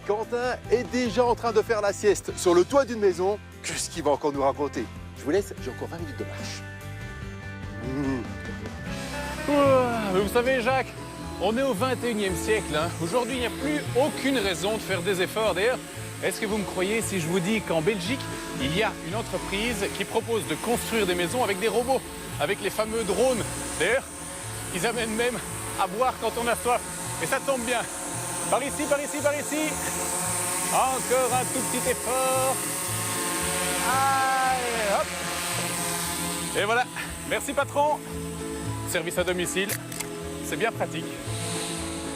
Quentin est déjà en train de faire la sieste sur le toit d'une maison. Qu'est-ce qu'il va encore nous raconter? Je vous laisse, j'ai encore 20 minutes de marche. Mais vous savez, Jacques, on est au 21e siècle. Aujourd'hui, il n'y a plus aucune raison de faire des efforts. D'ailleurs, est-ce que vous me croyez si je vous dis qu'en Belgique, il y a une entreprise qui propose de construire des maisons avec des robots, avec les fameux drones. D'ailleurs, ils amènent même à boire quand on a soif. Et ça tombe bien. Par ici, par ici, par ici. Encore un tout petit effort. Allez, hop. Et voilà. Merci, patron. Service à domicile, c'est bien pratique.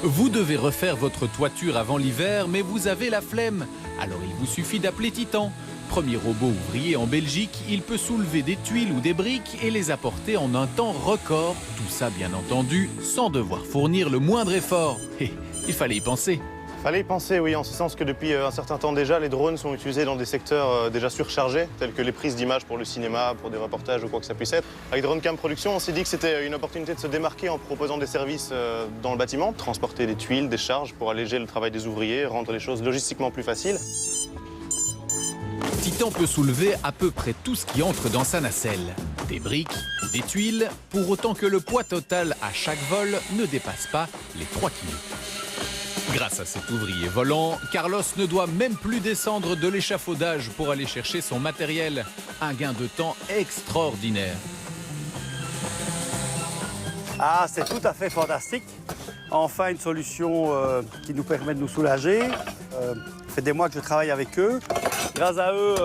Vous devez refaire votre toiture avant l'hiver, mais vous avez la flemme. Alors il vous suffit d'appeler Titan. Premier robot ouvrier en Belgique, il peut soulever des tuiles ou des briques et les apporter en un temps record. Tout ça, bien entendu, sans devoir fournir le moindre effort. Et il fallait y penser. Fallait y penser, oui, en ce sens que depuis un certain temps déjà, les drones sont utilisés dans des secteurs déjà surchargés, tels que les prises d'images pour le cinéma, pour des reportages ou quoi que ça puisse être. Avec DroneCam Production, on s'est dit que c'était une opportunité de se démarquer en proposant des services dans le bâtiment, transporter des tuiles, des charges pour alléger le travail des ouvriers, rendre les choses logistiquement plus faciles. Titan peut soulever à peu près tout ce qui entre dans sa nacelle. Des briques, des tuiles, pour autant que le poids total à chaque vol ne dépasse pas les 3 kilos. Grâce à cet ouvrier volant, Carlos ne doit même plus descendre de l'échafaudage pour aller chercher son matériel. Un gain de temps extraordinaire. Ah, c'est tout à fait fantastique. Enfin, une solution qui nous permet de nous soulager. Ça fait des mois que je travaille avec eux. Grâce à eux,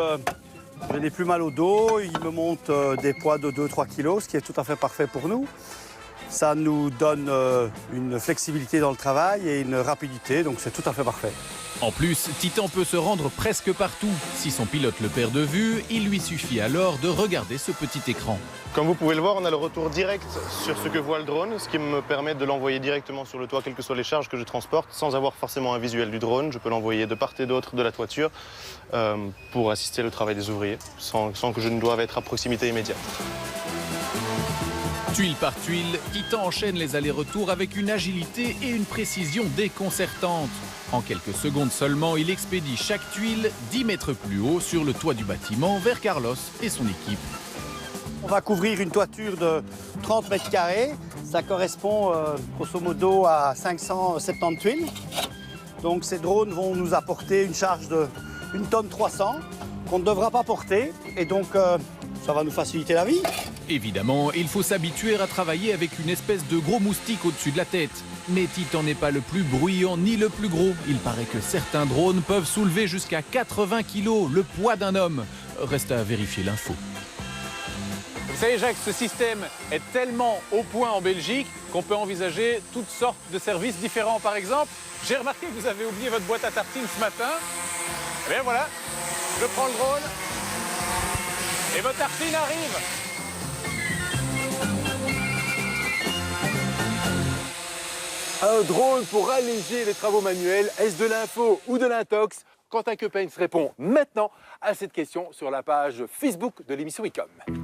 je n'ai plus mal au dos. Ils me montent des poids de 2-3 kilos, ce qui est tout à fait parfait pour nous. Ça nous donne une flexibilité dans le travail et une rapidité, donc c'est tout à fait parfait. En plus, Titan peut se rendre presque partout. Si son pilote le perd de vue, il lui suffit alors de regarder ce petit écran. Comme vous pouvez le voir, on a le retour direct sur ce que voit le drone, ce qui me permet de l'envoyer directement sur le toit, quelles que soient les charges que je transporte, sans avoir forcément un visuel du drone. Je peux l'envoyer de part et d'autre de la toiture pour assister au travail des ouvriers, sans que je ne doive être à proximité immédiate. Tuile par tuile, Titan enchaîne les allers-retours avec une agilité et une précision déconcertantes. En quelques secondes seulement, il expédie chaque tuile 10 mètres plus haut sur le toit du bâtiment vers Carlos et son équipe. On va couvrir une toiture de 30 mètres carrés. Ça correspond grosso modo à 570 tuiles. Donc ces drones vont nous apporter une charge de 1 tonne 300 qu'on ne devra pas porter. Et donc ça va nous faciliter la vie. Évidemment, il faut s'habituer à travailler avec une espèce de gros moustique au-dessus de la tête. Mais Titan n'est pas le plus bruyant ni le plus gros. Il paraît que certains drones peuvent soulever jusqu'à 80 kilos, le poids d'un homme. Reste à vérifier l'info. Vous savez, Jacques, ce système est tellement au point en Belgique qu'on peut envisager toutes sortes de services différents. Par exemple, j'ai remarqué que vous avez oublié votre boîte à tartines ce matin. Eh bien voilà, je prends le drone et votre tartine arrive. Un drone pour alléger les travaux manuels, est-ce de l'info ou de l'intox? Quentin Quepens répond maintenant à cette question sur la page Facebook de l'émission ICOM.